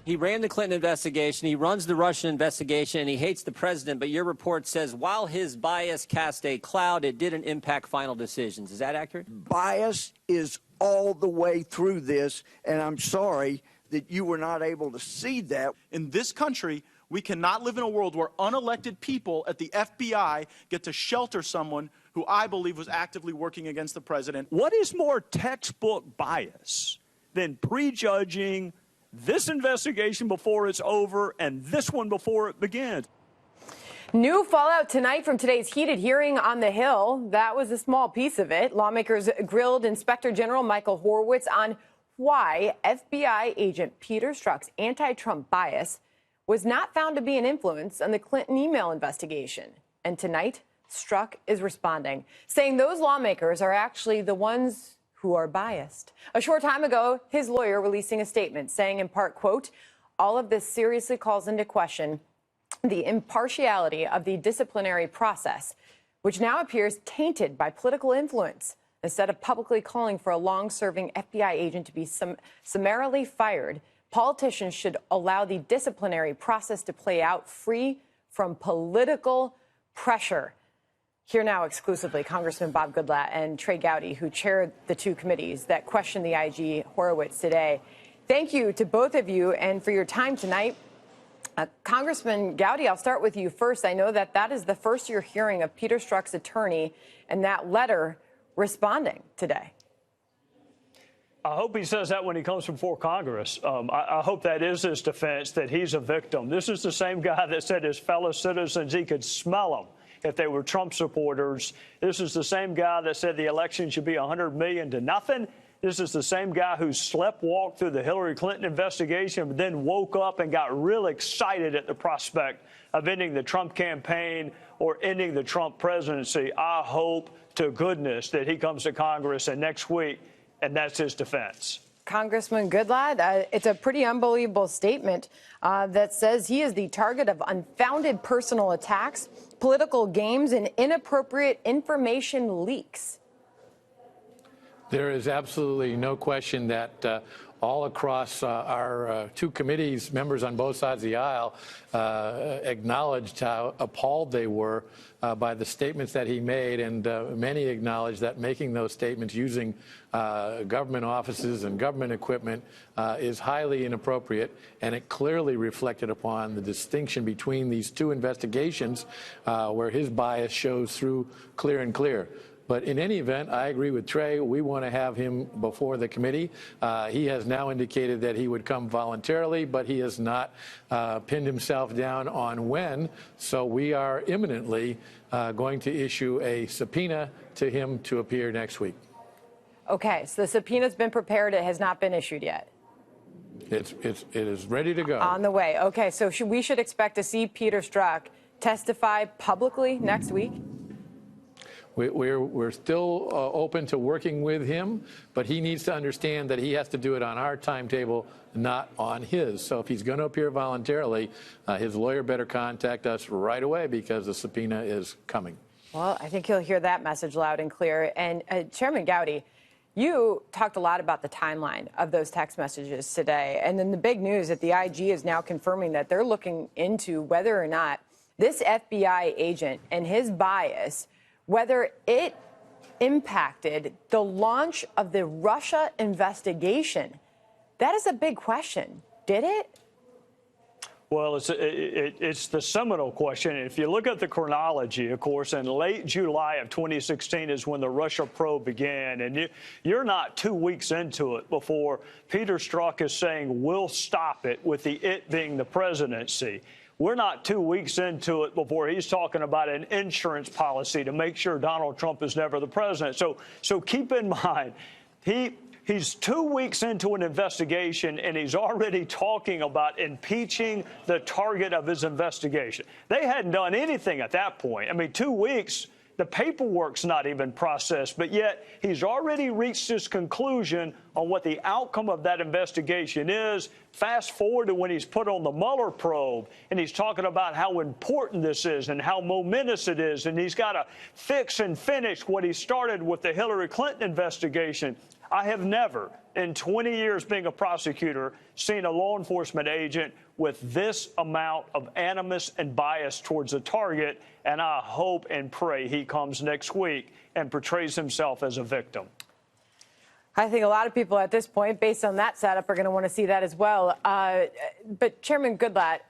He ran the Clinton investigation, he runs the Russian investigation, and he hates the president. But your report says while his bias cast a cloud, it didn't impact final decisions. Is that accurate? Bias is all the way through this, and I'm sorry that you were not able to see that. In this country, we cannot live in a world where unelected people at the FBI get to shelter someone who I believe was actively working against the president. What is more textbook bias than prejudging this investigation before it's over and this one before it begins? New fallout tonight from today's heated hearing on the Hill. That was a small piece of it. Lawmakers grilled Inspector General Michael Horowitz on why FBI agent Peter Strzok's anti-Trump bias was not found to be an influence on the Clinton email investigation. And tonight, Strzok is responding, saying those lawmakers are actually the ones who are biased. A short time ago, his lawyer releasing a statement saying in part, quote, all of this seriously calls into question the impartiality of the disciplinary process, which now appears tainted by political influence. Instead of publicly calling for a long-serving FBI agent to be summarily fired, politicians should allow the disciplinary process to play out free from political pressure. Here now exclusively, Congressman Bob Goodlatte and Trey Gowdy, who chaired the two committees that questioned the IG Horowitz today. Thank you to both of you and for your time tonight. Congressman Gowdy, I'll start with you first. I know that is the first you're hearing of Peter Strzok's attorney and that letter responding today. I hope he says that when he comes before Congress. I hope that is his defense, that he's a victim. This is the same guy that said his fellow citizens, he could smell them if they were Trump supporters. This is the same guy that said the election should be $100 million to nothing. This is the same guy who sleptwalked through the Hillary Clinton investigation, but then woke up and got real excited at the prospect of ending the Trump campaign or ending the Trump presidency. I hope to goodness that he comes to Congress and next week, and that's his defense. Congressman Goodlatte, it's a pretty unbelievable statement that says he is the target of unfounded personal attacks, political games, and inappropriate information leaks. There is absolutely no question that all across our two committees, members on both sides of the aisle acknowledged how appalled they were by the statements that he made, and many acknowledged that making those statements using government offices and government equipment is highly inappropriate, and it clearly reflected upon the distinction between these two investigations where his bias shows through clear and clear. But in any event, I agree with Trey. We want to have him before the committee. He has now indicated that he would come voluntarily, but he has not pinned himself down on when. So we are imminently going to issue a subpoena to him to appear next week. Okay, so the subpoena's been prepared. It has not been issued yet. It is ready to go. On the way. Okay, so we should expect to see Peter Strzok testify publicly next week? We're still open to working with him, but he needs to understand that he has to do it on our timetable, not on his. So if he's going to appear voluntarily, his lawyer better contact us right away because the subpoena is coming. Well, I think he'll hear that message loud and clear. And Chairman Gowdy, you talked a lot about the timeline of those text messages today. And then the big news that the IG is now confirming that they're looking into whether or not this FBI agent and his bias, whether it impacted the launch of the Russia investigation. That is a big question. Did it? Well, it's the seminal question. If you look at the chronology, of course, in late July of 2016 is when the Russia probe began. And you're not 2 weeks into it before Peter Strzok is saying we'll stop it, with the it being the presidency. We're not 2 weeks into it before he's talking about an insurance policy to make sure Donald Trump is never the president. So keep in mind, he's 2 weeks into an investigation, and he's already talking about impeaching the target of his investigation. They hadn't done anything at that point. I mean, 2 weeks, the paperwork's not even processed, but yet he's already reached his conclusion on what the outcome of that investigation is. Fast forward to when he's put on the Mueller probe, and he's talking about how important this is and how momentous it is, and he's got to fix and finish what he started with the Hillary Clinton investigation. I have never, in 20 years being a prosecutor, seen a law enforcement agent with this amount of animus and bias towards a target, and I hope and pray he comes next week and portrays himself as a victim. I think a lot of people at this point, based on that setup, are going to want to see that as well. But Chairman Goodlatte,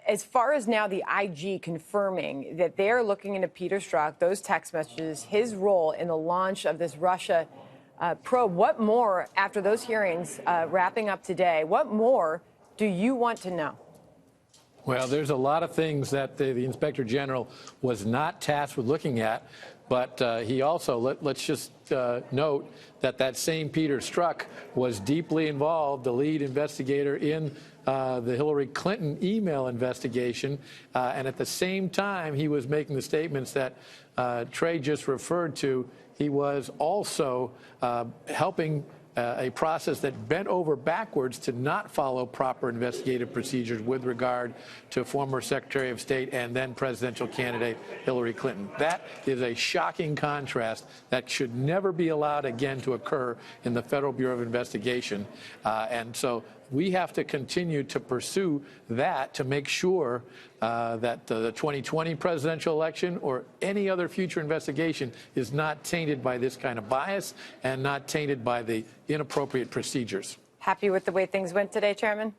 as far as now the IG confirming that they are looking into Peter Strzok, those text messages, his role in the launch of this Russia probe, what more, after those hearings wrapping up today, what more do you want to know? Well, there's a lot of things that the Inspector General was not tasked with looking at, but he also, let's just note that same Peter Strzok was deeply involved, the lead investigator in the Hillary Clinton email investigation, and at the same time he was making the statements that Trey just referred to. He was also helping a process that bent over backwards to not follow proper investigative procedures with regard to former Secretary of State and then presidential candidate Hillary Clinton. That is a shocking contrast that should never be allowed again to occur in the Federal Bureau of Investigation. And so we have to continue to pursue that to make sure that the 2020 presidential election or any other future investigation is not tainted by this kind of bias and not tainted by the inappropriate procedures. Happy with the way things went today, Chairman?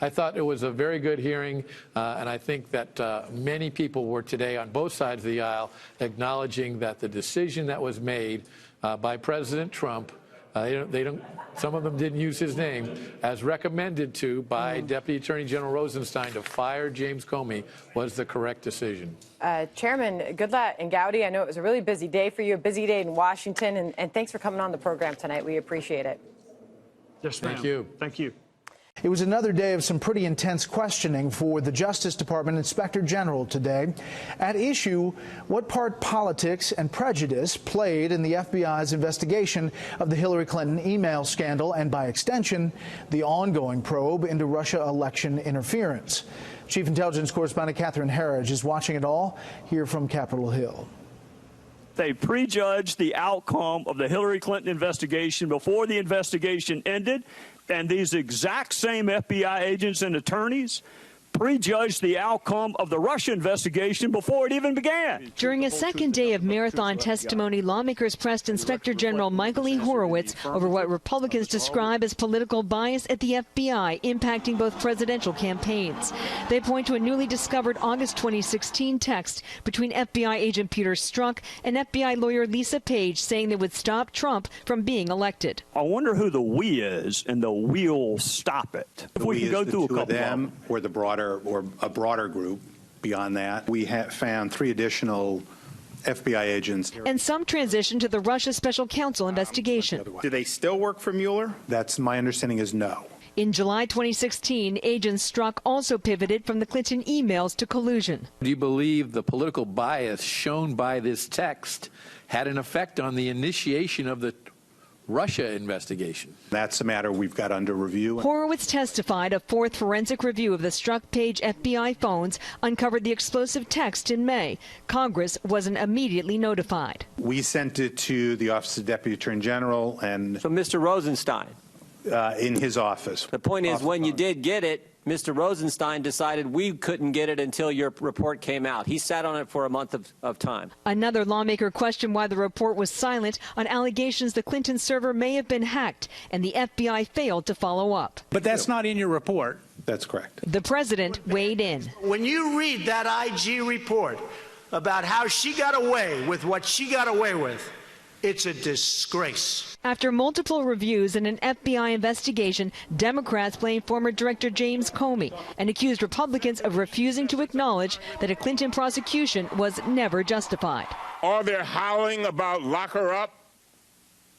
I thought it was a very good hearing, and I think that many people were today on both sides of the aisle acknowledging that the decision that was made by President Trump, some of them didn't use his name, as recommended to by Deputy Attorney General Rosenstein to fire James Comey, was the correct decision. Chairman Goodlatte and Gowdy, I know it was a really busy day for you, a busy day in Washington, and thanks for coming on the program tonight. We appreciate it. Yes, ma'am. Thank you. Thank you. It was another day of some pretty intense questioning for the Justice Department Inspector General today. At issue, what part politics and prejudice played in the FBI's investigation of the Hillary Clinton email scandal and, by extension, the ongoing probe into Russia election interference. Chief Intelligence Correspondent Catherine Herridge is watching it all here from Capitol Hill. They prejudged the outcome of the Hillary Clinton investigation before the investigation ended, and these exact same FBI agents and attorneys prejudged the outcome of the Russia investigation before it even began. During a second day of marathon testimony, lawmakers pressed Inspector General Michael E. Horowitz over what Republicans describe as political bias at the FBI, impacting both presidential campaigns. They point to a newly discovered August 2016 text between FBI agent Peter Strzok and FBI lawyer Lisa Page saying they would stop Trump from being elected. I wonder who the we is, and the we'll stop it. If we can go through a couple of them, or the broader or a broader group beyond that. We have found 3 additional FBI agents. And some transition to the Russia Special Counsel investigation. Do they still work for Mueller? That's my understanding is no. In July 2016, Agent Strzok also pivoted from the Clinton emails to collusion. Do you believe the political bias shown by this text had an effect on the initiation of the Russia investigation? That's a matter we've got under review. Horowitz testified a 4th forensic review of the Strzok-Page FBI phones uncovered the explosive text in May. Congress wasn't immediately notified. We sent it to the Office of Deputy Attorney General and So Mr. Rosenstein, in his office. the point is when you did get it, Mr. Rosenstein decided we couldn't get it until your report came out. He sat on it for a month of time. Another lawmaker questioned why the report was silent on allegations the Clinton server may have been hacked, and the FBI failed to follow up. But that's not in your report. That's correct. The president weighed in. When you read that IG report about how she got away with what she got away with, it's a disgrace. After multiple reviews and an FBI investigation, Democrats blamed former Director James Comey and accused Republicans of refusing to acknowledge that a Clinton prosecution was never justified. All their howling about lock her up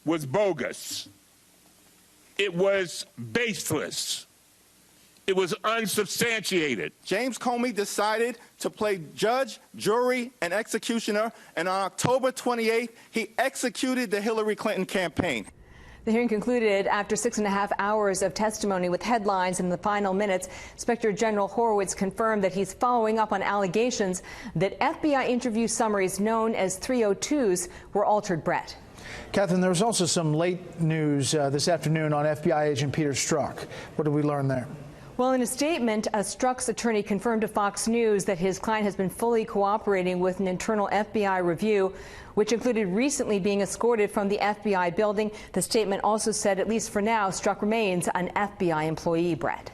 was bogus. It was baseless. It was unsubstantiated. James Comey decided to play judge, jury, and executioner, and on October 28th, he executed the Hillary Clinton campaign. The hearing concluded after 6.5 hours of testimony with headlines in the final minutes. Inspector General Horowitz confirmed that he's following up on allegations that FBI interview summaries known as 302s were altered, Brett. Catherine, there was also some late news this afternoon on FBI agent Peter Strzok. What did we learn there? Well, in a statement, Strzok's attorney confirmed to Fox News that his client has been fully cooperating with an internal FBI review, which included recently being escorted from the FBI building. The statement also said, at least for now, Strzok remains an FBI employee, Brett.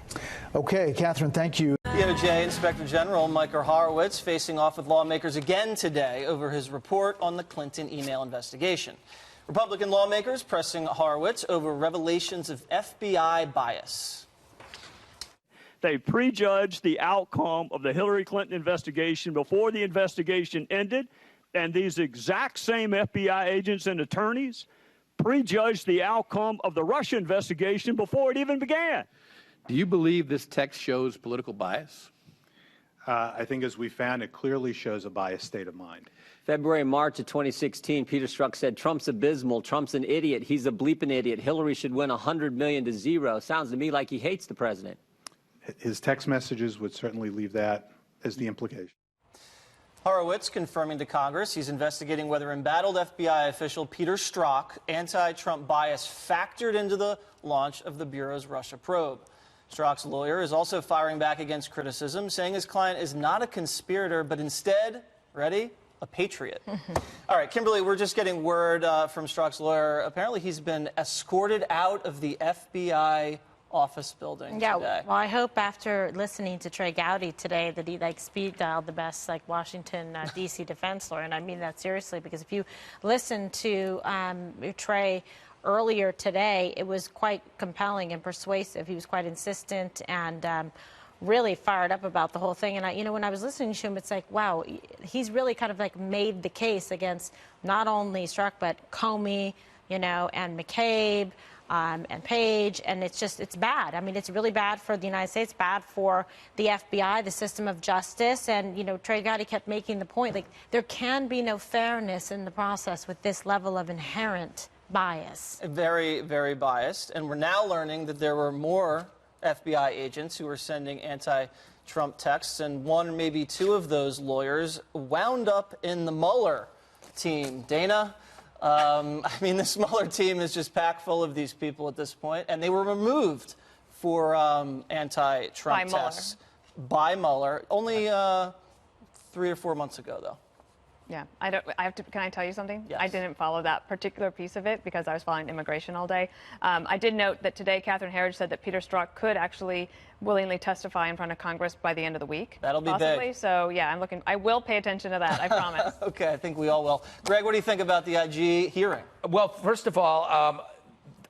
Okay, Catherine, thank you. DOJ Inspector General Michael Horowitz facing off with lawmakers again today over his report on the Clinton email investigation. Republican lawmakers pressing Horowitz over revelations of FBI bias. They prejudged the outcome of the Hillary Clinton investigation before the investigation ended, and these exact same FBI agents and attorneys prejudged the outcome of the Russia investigation before it even began. Do you believe this text shows political bias? I think as we found, it clearly shows a biased state of mind. February and March of 2016, Peter Strzok said, Trump's abysmal, Trump's an idiot, he's a bleeping idiot, Hillary should win 100 million to 0. Sounds to me like he hates the president. His text messages would certainly leave that as the implication. Horowitz confirming to Congress he's investigating whether embattled FBI official Peter Strzok anti-Trump bias factored into the launch of the Bureau's Russia probe. Strzok's lawyer is also firing back against criticism, saying his client is not a conspirator, but instead, ready, a patriot. All right, Kimberly, we're just getting word from Strzok's lawyer. Apparently he's been escorted out of the FBI office building today. Well, I hope after listening to Trey Gowdy today that he speed dialed the best Washington D.C. defense lawyer, and I mean that seriously, because if you listen to Trey earlier today, it was quite compelling and persuasive. He was quite insistent and really fired up about the whole thing. And when I was listening to him, it's like, wow, he's really kind of made the case against not only Strzok but Comey, and McCabe. And Page, and it's bad. I mean, it's really bad for the United States, bad for the FBI, the system of justice. And, Trey Gowdy kept making the point, there can be no fairness in the process with this level of inherent bias. Very, very biased. And we're now learning that there were more FBI agents who were sending anti-Trump texts, and one, maybe two of those lawyers wound up in the Mueller team. Dana? I mean, this Mueller team is just packed full of these people at this point, and they were removed for anti-Trump tests by Mueller only 3 or 4 months ago, though. Yeah, can I tell you something? Yes. I didn't follow that particular piece of it because I was following immigration all day. I did note that today Catherine Herridge said that Peter Strzok could actually willingly testify in front of Congress by the end of the week. That'll be possibly. big. So yeah, I will pay attention to that, I promise. Okay, I think we all will. Greg, what do you think about the IG hearing? Well, first of all,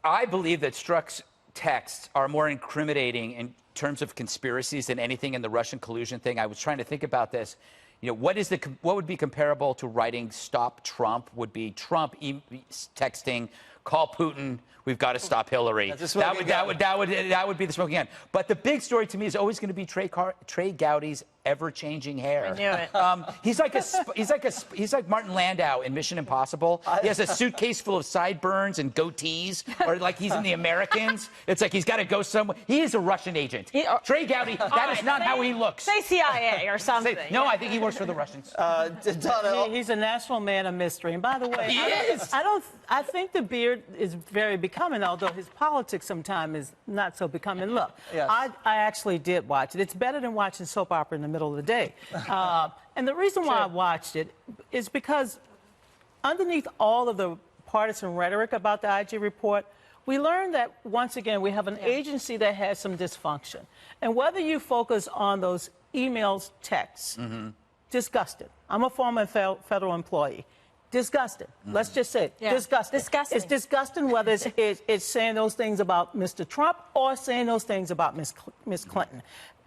I believe that Strzok's texts are more incriminating in terms of conspiracies than anything in the Russian collusion thing. I was trying to think about this. What would be comparable to writing "Stop Trump"? Would be Trump texting, "Call Putin. We've got to stop Hillary." That would be the smoking gun. But the big story to me is always going to be Trey Gowdy's ever-changing hair. I knew it. He's like Martin Landau in Mission Impossible. He has a suitcase full of sideburns and goatees, or like he's in The Americans. It's like he's got to go somewhere. He is a Russian agent. Trey Gowdy. That is not how he looks. Say CIA or something. No, I think he works for the Russians. He's a national man of mystery. And by the way, he is. I think the beard is very becoming, although his politics sometimes is not so becoming. Look, yes. I actually did watch it. It's better than watching soap opera in the middle of the day. And the reason why I watched it is because underneath all of the partisan rhetoric about the IG report, we learned that, once again, we have an agency that has some dysfunction. And whether you focus on those emails, texts, disgusted. I'm a former federal employee. Disgusted. Let's just say it. Yeah. Disgusting. It's disgusting whether it's saying those things about Mr. Trump or saying those things about Ms. Clinton.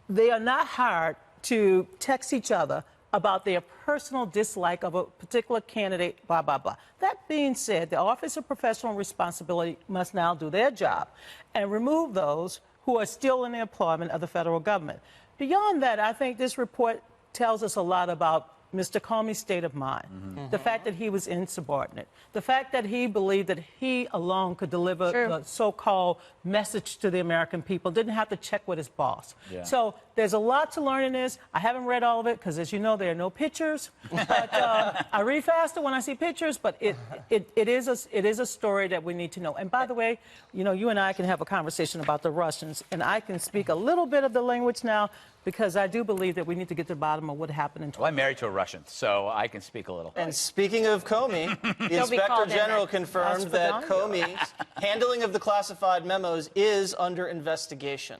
They are not hired to text each other about their personal dislike of a particular candidate, blah, blah, blah. That being said, the Office of Professional Responsibility must now do their job and remove those who are still in the employment of the federal government. Beyond that, I think this report tells us a lot about Mr. Comey's state of mind, the fact that he was insubordinate, the fact that he believed that he alone could deliver the so-called message to the American people, didn't have to check with his boss. Yeah. So there's a lot to learn in this. I haven't read all of it because, as you know, there are no pictures. But I read faster when I see pictures, but it is a story that we need to know. And by the way, you know, you and I can have a conversation about the Russians, and I can speak a little bit of the language now, because I do believe that we need to get to the bottom of what happened in. Well, I'm married to a Russian, so I can speak a little. And speaking of Comey, the Inspector General confirmed that Comey's handling of the classified memos is under investigation.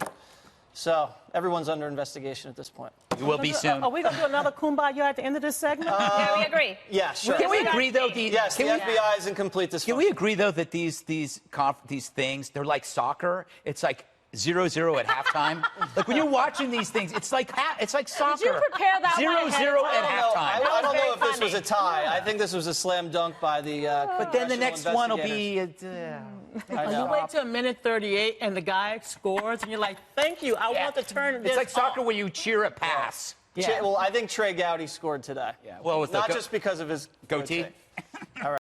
So everyone's under investigation at this point. You will be soon. Are we going to do another kumbaya at the end of this segment? Yeah, we agree. Yeah, sure. Can we agree, though? Yes, the FBI is in complete dysfunction. Can we agree, though, that these things, they're like soccer? It's like 0-0 at halftime. Like when you're watching these things, it's like soccer. Did you prepare that 0-0 at halftime. I don't know if this was a tie. I think this was a slam dunk by the. But then the next one will be. You wait till a minute 38 and the guy scores, and you're like, "Thank you, I want to turn this." It's like soccer where you cheer a pass. Yeah. Well, I think Trey Gowdy scored today. Yeah. Well, with not just because of his goatee. All right.